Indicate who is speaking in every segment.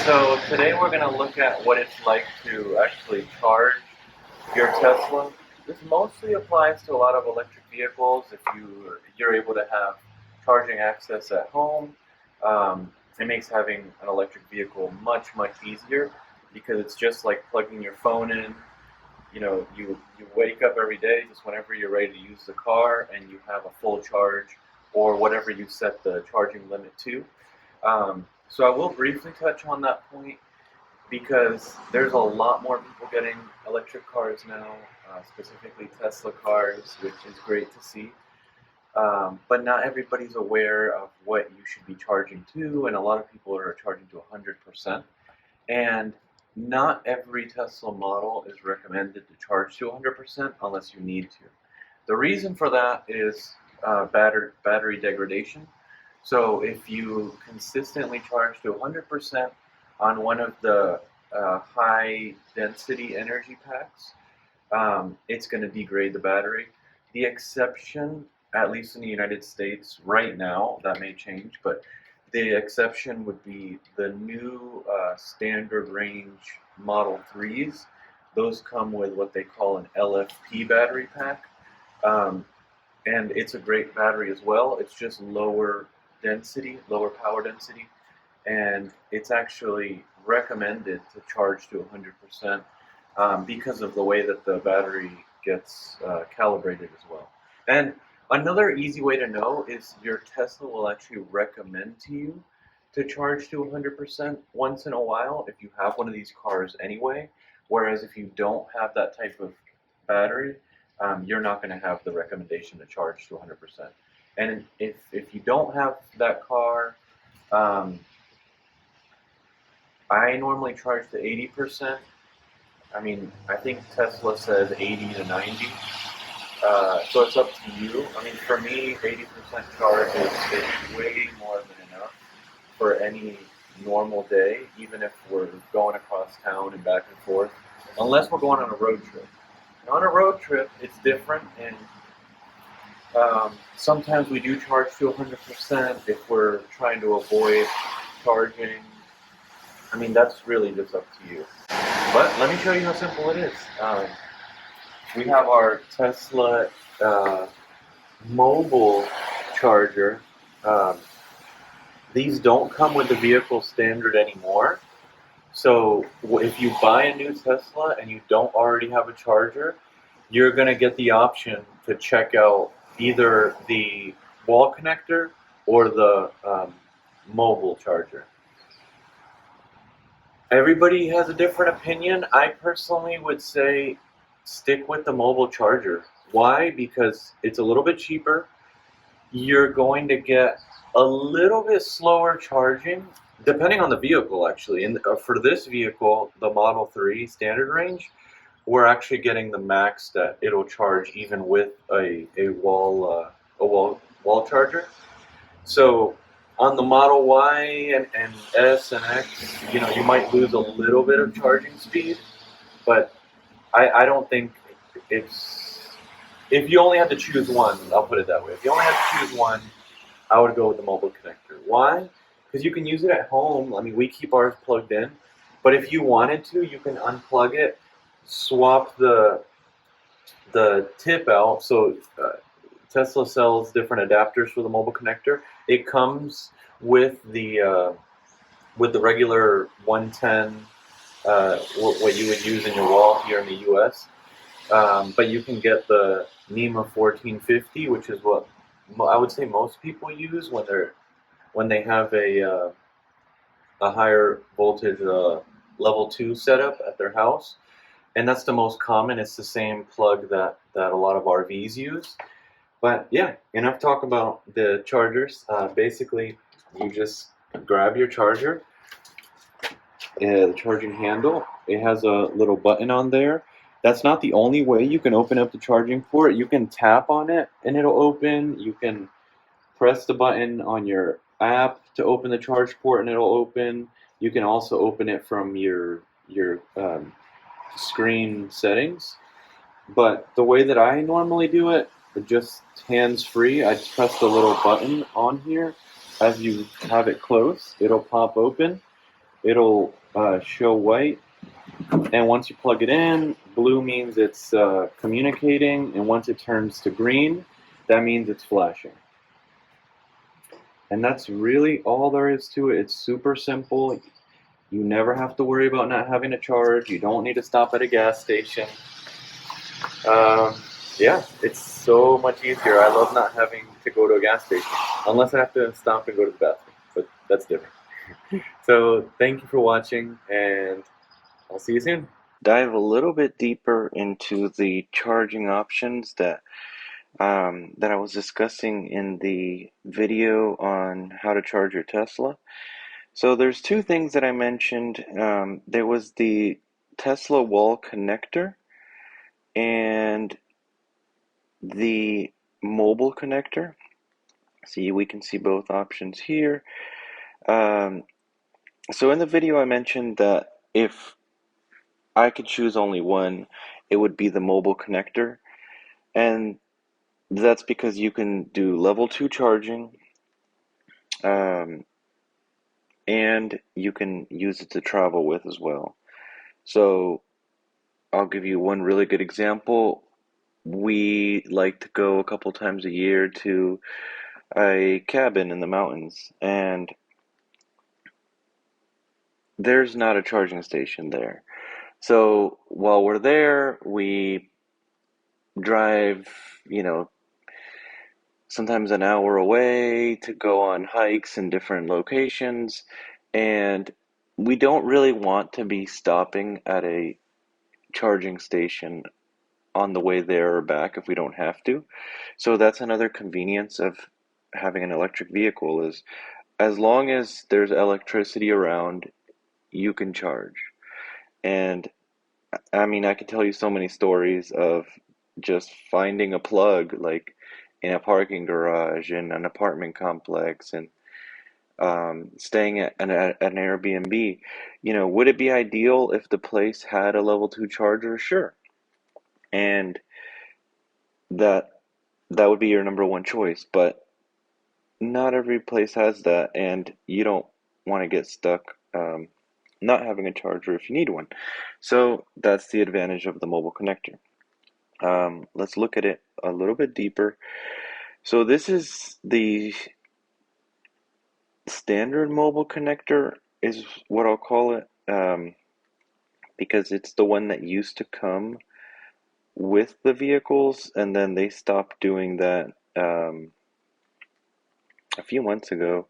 Speaker 1: So today we're going to look at what it's like to actually charge your Tesla. This mostly applies to a lot of electric vehicles. If you're able to have charging access at home, it makes having an electric vehicle much easier because it's just like plugging your phone in. You know, you wake up every day just whenever you're ready to use the car and you have a full charge or whatever you set the charging limit to. So I will briefly touch on that point because there's a lot more people getting electric cars now, specifically Tesla cars, which is great to see. But not everybody's aware of what you should be charging to, and a lot of people are charging to 100%. And not every Tesla model is recommended to charge to 100% unless you need to. The reason for that is battery degradation. So if you consistently charge to 100% on one of the high density energy packs, it's going to degrade the battery. The exception, at least in the United States right now, that may change, but the exception would be the new standard range Model 3s. Those come with what they call an LFP battery pack. And it's a great battery as well. It's just lower density, lower power density, and it's actually recommended to charge to 100% because of the way that the battery gets calibrated as well. And another easy way to know is your Tesla will actually recommend to you to charge to 100% once in a while if you have one of these cars anyway, whereas if you don't have that type of battery, you're not going to have the recommendation to charge to 100%. And if you don't have that car, I normally charge to 80%. I mean, I think Tesla says 80 to 90. So it's up to you. I mean, for me, 80% charge is way more than enough for any normal day, even if we're going across town and back and forth, unless we're going on a road trip. And on a road trip, it's different, and sometimes we do charge to 100% if we're trying to avoid charging. I mean, that's really just up to you. But let me show you how simple it is. We have our Tesla mobile charger. These don't come with the vehicle standard anymore. So if you buy a new Tesla and you don't already have a charger, you're going to get the option to check out either the wall connector or the mobile charger. Everybody has a different opinion. I personally would say stick with the mobile charger. Why? Because it's a little bit cheaper. You're going to get a little bit slower charging, depending on the vehicle actually. And for this vehicle, the Model 3 standard range, we're actually getting the max that it'll charge even with a wall charger. So on the Model Y and S and X, you might lose a little bit of charging speed, but I don't think it's, if you only had to choose one, I'll put it that way. If you only had to choose one, I would go with the mobile connector. Why? Because you can use it at home. I mean, we keep ours plugged in, but if you wanted to, you can unplug it, swap the tip out. So Tesla sells different adapters for the mobile connector. It comes with the regular 110, what you would use in your wall here in the U.S. But you can get the NEMA 1450, which is what I would say most people use when they have a higher voltage level 2 setup at their house, and that's the most common. It's the same plug that a lot of RVs use. But yeah, enough talk about the chargers. Basically, you just grab your charger, the charging handle. It has a little button on there. That's not the only way you can open up the charging port. You can tap on it and it'll open. You can press the button on your app to open the charge port and it'll open. You can also open it from your screen settings. But the way that I normally do it, just hands-free, I just press the little button on here. As you have it close, it'll pop open. it'll show white, and once you plug it in, blue means it's communicating, and once it turns to green, that means it's flashing. And that's really all there is to it. It's super simple. You never have to worry about not having a charge. You don't need to stop at a gas station. Um, yeah, it's so much easier. I love not having to go to a gas station, unless I have to stop and go to the bathroom, but that's different. So thank you for watching, and I'll see you soon. Dive a little bit deeper into the charging options that I was discussing in the video on how to charge your Tesla. So there's two things that I mentioned. There was the Tesla wall connector and the mobile connector. See, we can see both options here. Um, so in the video I mentioned that if I could choose only one, it would be the mobile connector. And that's because you can do level 2 charging, um, and you can use it to travel with as well. So I'll give you one really good example. We like to go a couple times a year to a cabin in the mountains, and there's not a charging station there. So while we're there, we drive, you know, sometimes an hour away to go on hikes in different locations, and we don't really want to be stopping at a charging station on the way there or back if we don't have to. So that's another convenience of having an electric vehicle is as long as there's electricity around, you can charge. And I mean, I could tell you so many stories of just finding a plug, like in a parking garage, in an apartment complex, and staying at an Airbnb. You know, would it be ideal if the place had a level 2 charger? Sure. And that that would be your number one choice, but not every place has that, and you don't want to get stuck not having a charger if you need one. So that's the advantage of the mobile connector. Let's look at it a little bit deeper. So this is the standard mobile connector, is what I'll call it, because it's the one that used to come with the vehicles, and then they stopped doing that a few months ago.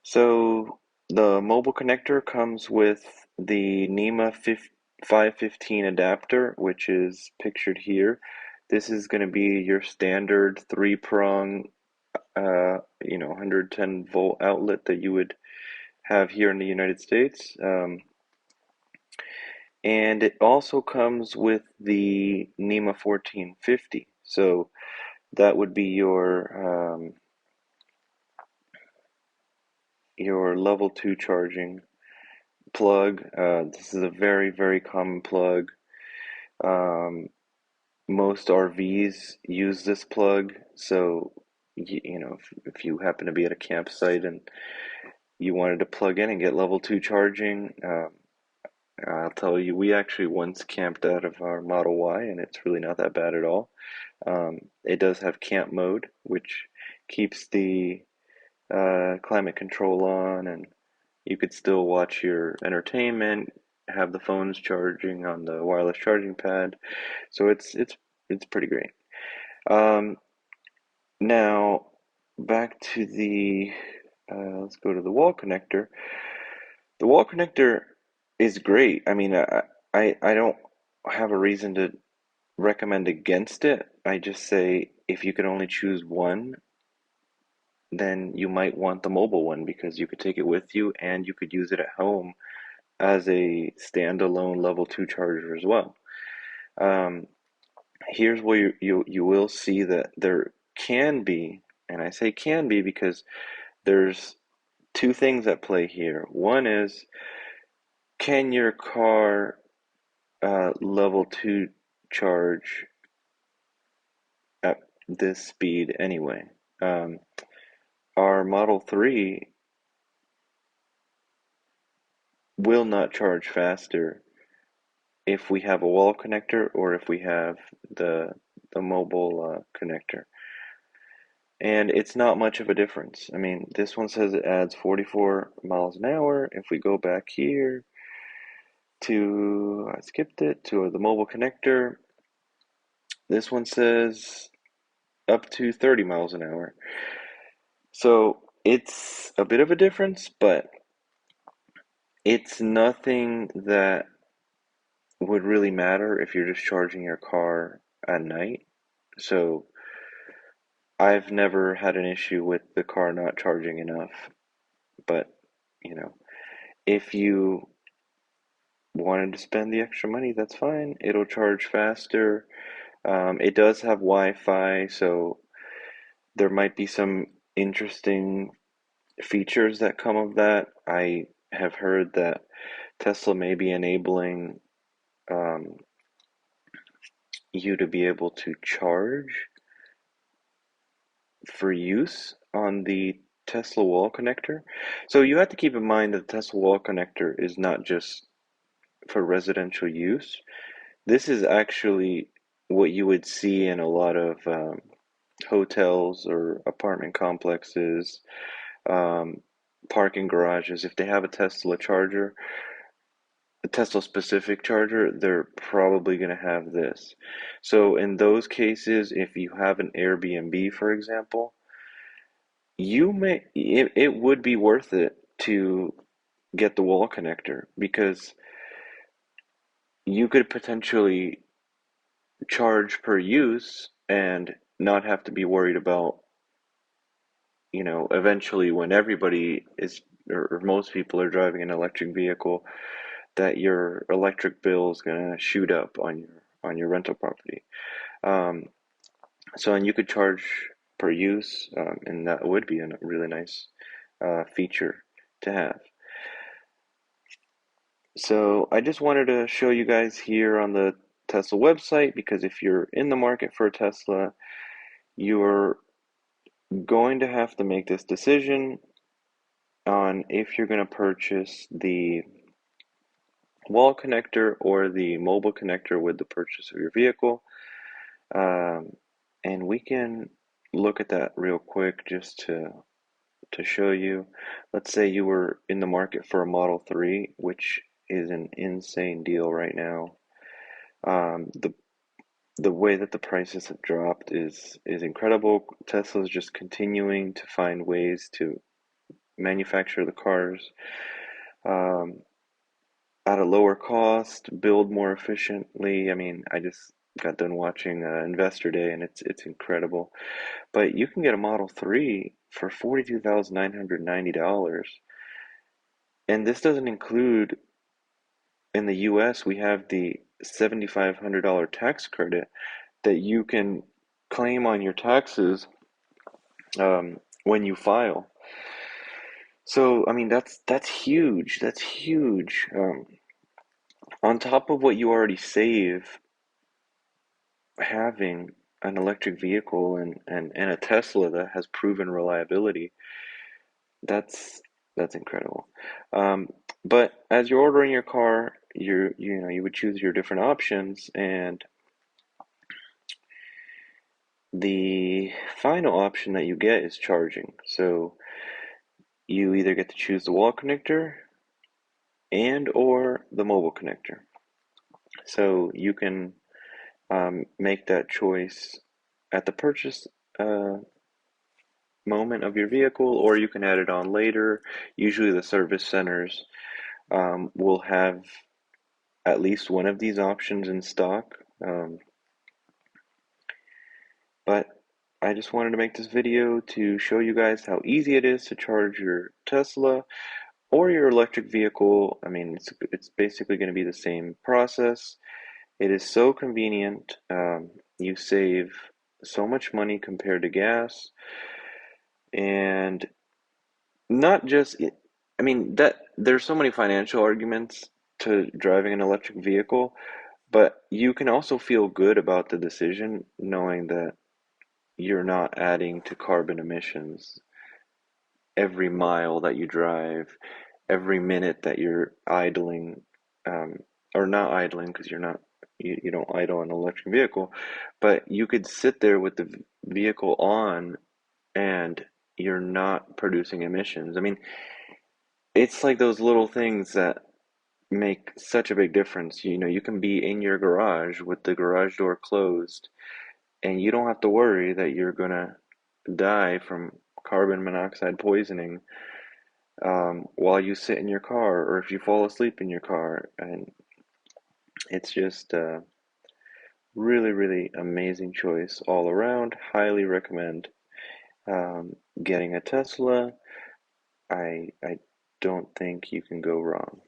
Speaker 1: So the mobile connector comes with the NEMA 515 adapter, which is pictured here. This is going to be your standard three-prong, 110 volt outlet that you would have here in the United States. And it also comes with the NEMA 1450. So that would be your level 2 charging plug. This is a very, very common plug. Um, most RVs use this plug, so if you happen to be at a campsite and you wanted to plug in and get level 2 charging, I'll tell you, we actually once camped out of our Model Y, and it's really not that bad at all. It does have camp mode, which keeps the climate control on, and you could still watch your entertainment, have the phones charging on the wireless charging pad. So it's pretty great. Um, Now back to the let's go to the wall connector. The wall connector is great. I mean, I don't have a reason to recommend against it. I just say if you could only choose one, then you might want the mobile one because you could take it with you and you could use it at home as a standalone level 2 charger as well. Um, Here's where you will see that there can be, and I say can be because there's two things at play here. One is, can your car level 2 charge at this speed anyway? Um, our Model 3
Speaker 2: will not charge faster if we have a wall connector or if we have the mobile connector. And it's not much of a difference. I mean, this one says it adds 44 miles an hour. If we go back here to, I skipped it, to the mobile connector, this one says up to 30 miles an hour. So it's a bit of a difference, but it's nothing that would really matter if you're just charging your car at night. So I've never had an issue with the car not charging enough, but you know, if you wanted to spend the extra money, that's fine. It'll charge faster. It does have Wi-Fi, so there might be some interesting features that come of that. I have heard that Tesla may be enabling um, you to be able to charge for use on the Tesla wall connector. So you have to keep in mind that the Tesla wall connector is not just for residential use. This is actually what you would see in a lot of hotels or apartment complexes, um, parking garages. If they have a Tesla charger, a Tesla specific charger, they're probably going to have this. So in those cases, if you have an Airbnb, for example, it would be worth it to get the wall connector because you could potentially charge per use and not have to be worried about, eventually when everybody is or most people are driving an electric vehicle, that your electric bill is going to shoot up on your rental property. Um, and you could charge per use, and that would be a really nice feature to have. So I just wanted to show you guys here on the Tesla website because if you're in the market for a Tesla, you're going to have to make this decision on if you're going to purchase the wall connector or the mobile connector with the purchase of your vehicle. Um, and we can look at that real quick just to show you. Let's say you were in the market for a Model 3, which is an insane deal right now. The way that the prices have dropped is incredible. Tesla's just continuing to find ways to manufacture the cars um, at a lower cost, build more efficiently. I mean, I just got done watching Investor Day, and it's incredible. But you can get a Model 3 for $42,990, and this doesn't include in the U.S. we have the $7,500 tax credit that you can claim on your taxes when you file. So, I mean, that's huge. That's huge. On top of what you already save having an electric vehicle and a Tesla that has proven reliability, that's that's incredible. Um, but as you're ordering your car, you would choose your different options, and the final option that you get is charging. So you either get to choose the wall connector and or the mobile connector. So you can make that choice at the purchase uh, moment of your vehicle, or you can add it on later. Usually, the service centers will have at least one of these options in stock. But I just wanted to make this video to show you guys how easy it is to charge your Tesla or your electric vehicle. I mean, it's basically going to be the same process. It is so convenient. You save so much money compared to gas, and not just. I mean that there's so many financial arguments to driving an electric vehicle, but you can also feel good about the decision knowing that you're not adding to carbon emissions every mile that you drive. every minute that you're idling, um, or not idling because you don't idle an electric vehicle, but you could sit there with the vehicle on and you're not producing emissions. I mean, it's like those little things that make such a big difference. You know, you can be in your garage with the garage door closed, and you don't have to worry that you're gonna die from carbon monoxide poisoning while you sit in your car or if you fall asleep in your car. And it's just a really, really amazing choice all around. Highly recommend getting a Tesla. I don't think you can go wrong.